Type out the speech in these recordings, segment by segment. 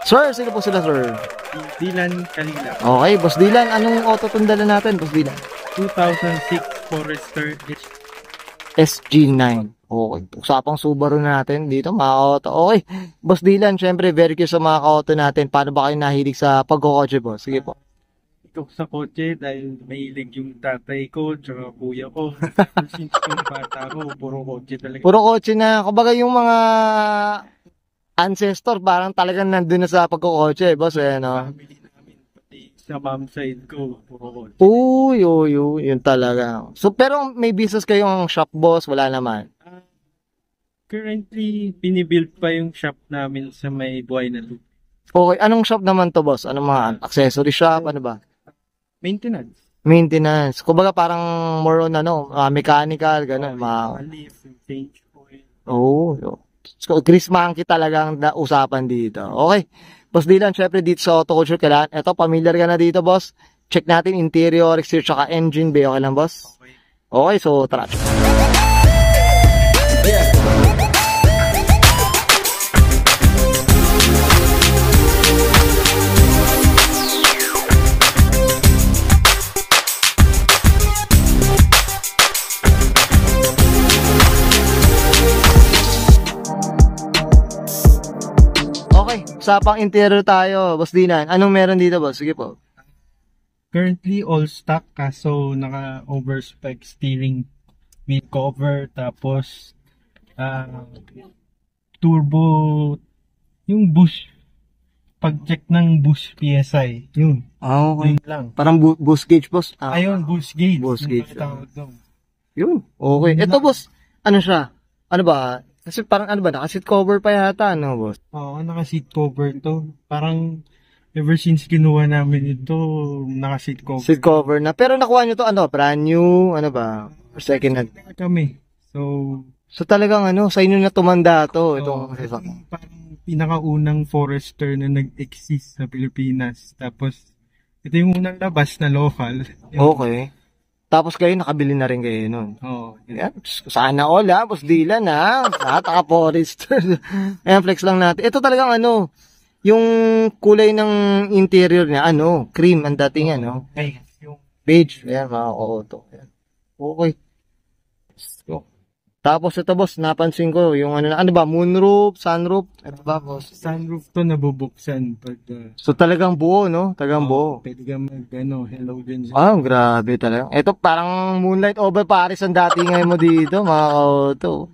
Sir, sino po sila, sir? Dylan Kalila. Okay, Boss Dylan, anong auto itong dala natin, Boss Dylan? 2006 Forester SG9. Okay, usapang Subaru natin dito, mga auto. Okay, Boss Dylan, syempre, very curious sa mga auto natin. Paano ba kayo nahilig sa pagkokotse, boss? Sige po. Ikaw sa kotse dahil mahilig yung tatay ko tsaka kuya ko. Since yung bata ko, puro kotse talaga. Puro kotse na, kumbaga yung mga ancestor, parang talagang nandun na sa pagkokotse, boss, no? Family namin, pati sa mom side ko, puro kotse. Uy, yun talaga. So, pero may business kayong shop, boss? Wala naman. Currently, binibuild pa yung shop namin sa may Buhay na Loop. Okay, anong shop naman to, boss? Anong mga accessory shop? Ano ba? Maintenance. Kumbaga parang more on mechanical, gano'n. Lift, change oil. So, Chris Monkey talagang usapan dito. Okay. Boss Dylan, syempre dito sa Auto Culture kailangan. Eto, familiar ka na dito, boss. Check natin interior, exterior, tsaka engine bay. Okay lang, boss? Okay, so tara. Okay, usapang interior tayo, Boss Dylan. Anong meron dito, boss? Sige po. Currently, all stock kaso naka-overspec steering wheel cover, tapos turbo, yung bush, pag-check ng bush PSI, yun. Okay. Yun lang. Parang boost gauge, boss. Ayun, bush gauge. Bush gauge. Yun. Okay. Ito, boss, ano siya? Ano ba? Kasi parang naka-seat cover pa yata, boss? Oo, naka-seat cover to. Parang ever since kinuha namin ito, naka-seat cover. Seat cover na. Pero nakuha nyo to, brand new, ba? Or second hand? Kami. So talagang sa inyo na tumanda to. Itong parang pinakaunang Forester na nag-exist sa Pilipinas. Tapos, ito yung unang labas na local. Okay. Tapos kayo, nakabili na rin kayo nun. Oo. Yan. Sana all, Boss Dylan, Lahat Forester. Ayan, flex lang natin. Ito talagang yung kulay ng interior niya, cream ang dating, beige. Ayan, mga auto. Ayan. Okay. So, tapos ito, boss, napansin ko, yung moonroof, sunroof. Ito ba, boss? Sunroof to nabubuksan. Pag, so, talagang buo, no? Talagang buo. Pwede ka hello din. Grabe talaga. Ito, parang Moonlight over Paris ang dating mo dito, mga auto.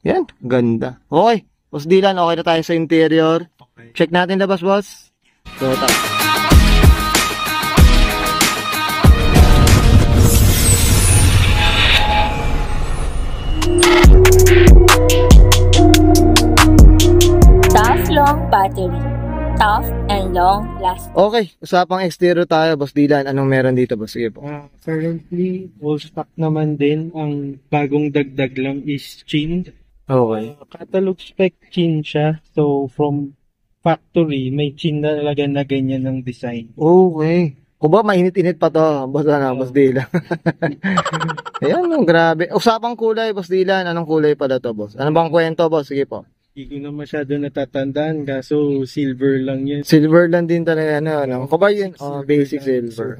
Yan, ganda. Okay, Boss Dylan, okay na tayo sa interior. Okay. Check natin labas, boss. So, Long battery. Tough and long lasting. Okay, usapang exterior tayo, Boss Dylan. Anong meron dito, boss? Sige po. Currently, all stock naman din. Ang bagong dagdag lang is chin. Okay. Catalog spec chin siya. So, from factory, may chin na talaga na ganyan ng design. Okay. Kung ba, mainit-init pa to, Boss Dylan. Ayan, grabe. Usapang kulay, Boss Dylan. Anong kulay pala to, boss? Ano bang kwento, boss? Sige po. Hindi ko na masyado natatandaan, kaso silver lang yan. Silver lang din talaga, Kung ba yun? Basic silver.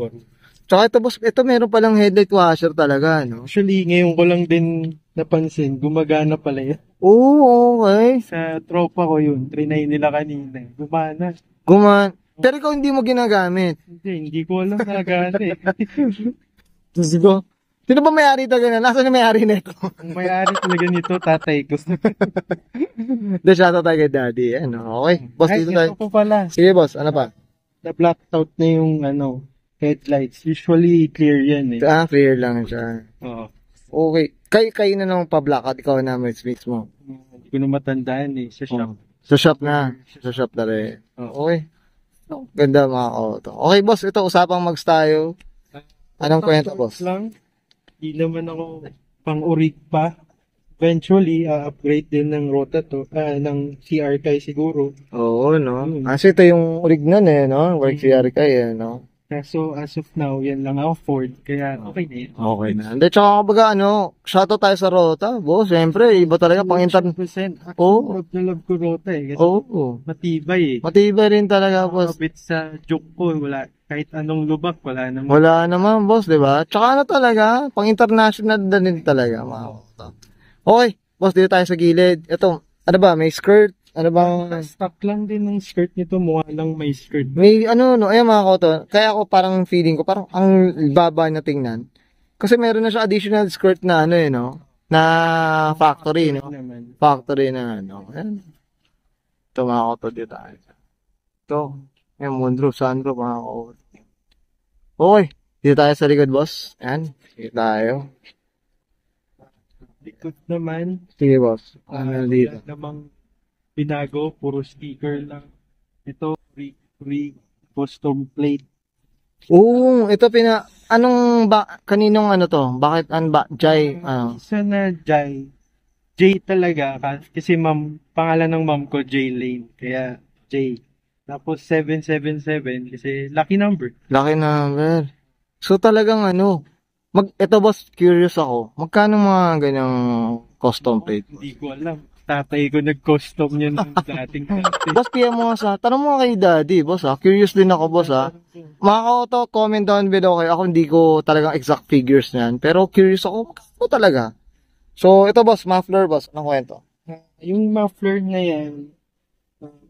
Tsaka ito, boss, ito meron palang headlight washer talaga, Actually, ngayon ko lang din napansin, gumagana pala yan. Okay. Sa tropa ko yun, trinay nila kanina. Gumana. Pero ikaw hindi mo ginagamit. Hindi ko alam na gana Sige. Sino ba may-ari talaga na? Nasaan yung may-ari nito? Ang may-ari talaga nito, tatay ko. The shoutout tayo kay daddy. Okay. Boss, dito tayo. Ito po pala. Sige, boss. Ano pa? Na-blacked out na yung headlights. Usually clear yan Clear lang siya. Oo. Okay. Kayo na naman pa-blackout. Ikaw na mismo. Hindi ko na matandaan sa shop. Sa shop na. Sa shop na rin. Okay. Ganda mga auto. Okay, boss. Ito, usapang mags tayo. Anong kwento, boss? Lang. Hindi naman ako pang-urig pa. Eventually, upgrade din ng Rota to, ng CR Kai siguro. Oo, no? Kasi ito yung original Work CR Kai, no? Kaso as of now, yan lang ako Ford. Kaya okay na yun. Okay na. Hindi, tsaka kumbaga, shoutout tayo sa Rota. Bo, siyempre, iba talaga pang internet. 100%. Oo. Love na love ko Rota eh. Kasi Oo. matibay eh. Matibay rin talaga, boss. Kapit sa joke ko, wala. Kahit anong lubak, wala naman. Wala naman, boss, di ba? Tsaka talaga, pang international na din talaga. Okay, boss, dito tayo sa gilid. Ito, ano ba, may skirt? Ano bang... Stock lang din ng skirt nito, mukha lang may skirt. May ayan mga koto, kaya ako parang feeling ko, parang ang baba na tingnan. Kasi meron na siya additional skirt na na factory, no? Factory na, ayan. Ito mga koto, dito tayo. Ito, yung moonroof, sunroof, mga koto. Okay, dito tayo sa likod, boss. Ayan, dito tayo. Likod naman. Sige, boss. Ano dito? Wala namang binago, puro sticker lang. Ito, free custom plate. Oo, ito kaninong to? Bakit Jai, Isa na Jai. J talaga, kasi pangalan ng mom ko, J Lane. Kaya J. Tapos 777, kasi lucky number. Lucky number. So talagang ito boss, curious ako. Magkano mga ganyang custom plate? Hindi ko alam. Tatay ko nag-custom yun ng dating tatay. Boss, PM mo tanong mo kay daddy, boss Curious din ako, boss Mga ka-auto, comment down below kayo. Ako hindi ko talagang exact figures niyan. Pero curious ako, magkano talaga? So, ito boss, muffler boss. Anong kwento? Yung muffler na yan,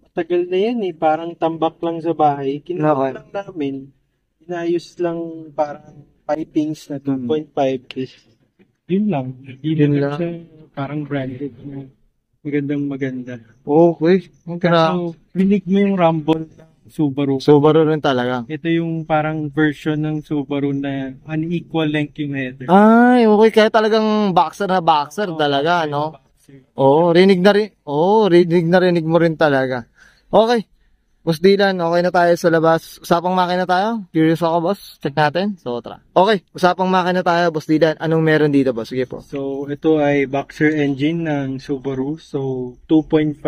matagal na yan eh. Parang tambak lang sa bahay. Kinuha lang namin. Inayos lang parang pipings na 2.5. Yun lang. Yun lang. Siya, parang branded na. Maganda. Okay. So, rinig mo yung rumble ng Subaru. Subaru rin talaga. Ito yung parang version ng Subaru na unequal length yung header. Ay, okay. Kaya talagang boxer na boxer talaga, no? Oo, rinig na rinig mo rin talaga. Okay. Boss Dylan, okay na tayo sa labas. Usapang makina tayo? Curious ako, boss. Check natin. So, tara. Okay, usapang makina tayo, Boss Dylan. Anong meron dito, boss? Sige po. So, ito ay boxer engine ng Subaru. So, 2.5.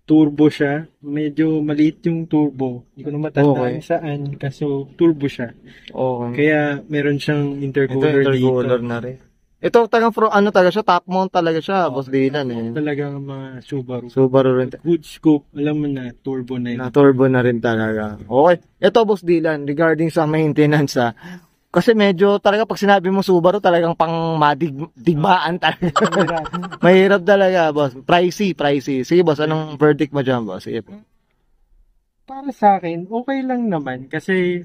Turbo siya. Medyo maliit yung turbo. Hindi ko na matandaan saan. Kaso, turbo siya. Okay. Kaya, meron siyang intercooler dito. Intercooler na rin. Ito, talaga siya, top mount talaga siya, Boss Dylan Talagang mga Subaru. Subaru rin. Good scope. Alam mo na, turbo na yun. Na-turbo na rin talaga. Okay. Ito, Boss Dylan, regarding sa maintenance kasi medyo talaga pag sinabi mo Subaru, talagang pang digmaan talaga. Mahirap talaga, boss. Pricey. Sige, boss, anong verdict mo dyan, boss? Sige po. Para sa akin, okay lang naman. Kasi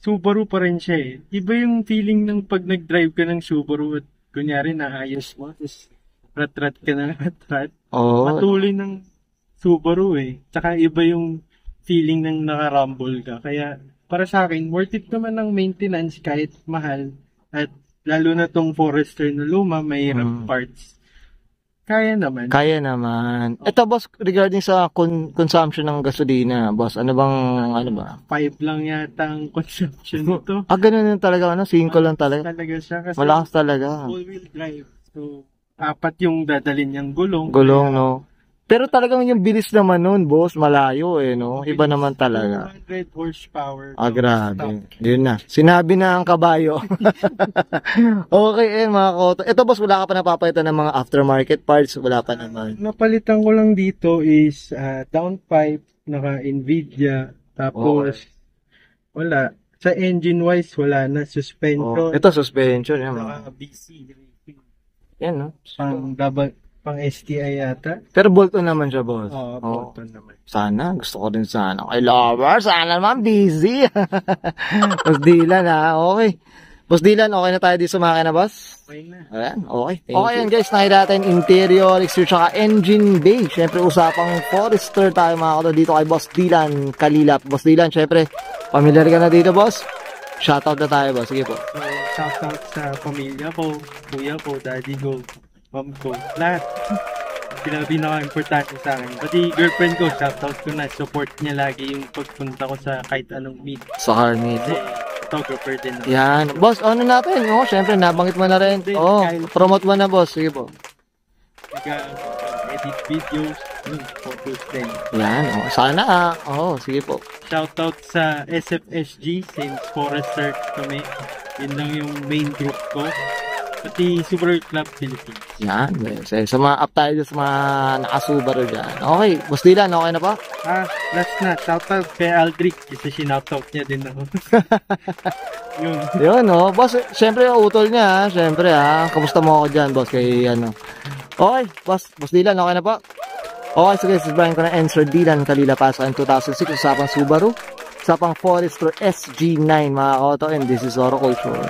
Subaru pa rin siya eh. Iba yung feeling ng pag nag-drive ka ng Subaru at kunyari naayos mo, tapos rat-rat ka na rat-rat. Oh. Patuloy ng Subaru eh. Tsaka iba yung feeling ng nakarumble ka. Kaya para sa akin, worth it naman ng maintenance kahit mahal. At lalo na tong Forester na luma, may parts. Kaya naman. Ito, boss, regarding sa consumption ng gasolina, boss, ano ba? 5 lang yata ang consumption nito. Ganun lang talaga, 5 lang talaga. Talaga siya kasi malakas talaga. All-wheel drive. So, 4 yung dadalhin niyang gulong. No? Pero talagang yung bilis naman nun, boss, malayo no? Iba naman talaga. 200 horsepower. Grabe. Yun na. Sinabi na ang kabayo. Okay, mga koto. Ito, boss, wala ka pa napapalitan ng mga aftermarket parts? Wala pa naman. Napalitan ko lang dito is downpipe, naka-Nvidia, tapos wala. Sa engine-wise, wala na. Suspension. Ito, suspension. Naka-BC. Yan, no? Pang STI yata. Pero bolt-on naman siya, boss. Bolt-on naman. Sana. Gusto ko din sana. Kay lover, sana naman busy. Boss Dylan, Okay. Boss Dylan, okay na tayo dito sa makina, boss? Okay na. Ayan, okay. Okay yan, guys. Nakita natin interior, exterior, tsaka engine bay. Siyempre, usapang Forester tayo mga kato dito kay Boss Dylan Kalilap. Boss Dylan, siyempre, familiar ka na dito, boss? Shoutout na tayo, boss. Sige po. So, shoutout sa pamilya ko, kuya ko, daddy ko, mom ko, lahat. Pinaka-importante sa akin. Pati girlfriend ko, shoutout ko na. Support niya lagi yung pagpunta ko sa kahit anong meet. Sa car meet. Photographer din. Yan. Boss, ano natin? Siyempre, nabanggit mo na rin. Promote mo na, boss. Sige po. Edit videos. Photos din. Yan, sana sige po. Shoutout sa SFSG, Saints Forester kami. Yun lang yung main group ko. Pati Subaru Club Philippines. Yan, sa mga up tayo sa mga nakasubaru dyan. Okay, Boss Dylan, okay na ba? Last na, shoutout kay Aldrich kasi sinoutout niya din ako. Yun, boss, syempre utol niya, syempre kamusta mo ako dyan, boss, kay Okay, boss Dylan, okay na po? Okay, sige, sasabihin ko na answer Dylan Kalila Pasakan 2006, usapang Subaru, usapang Forester SG9, mga auto, and this is Oro Culture.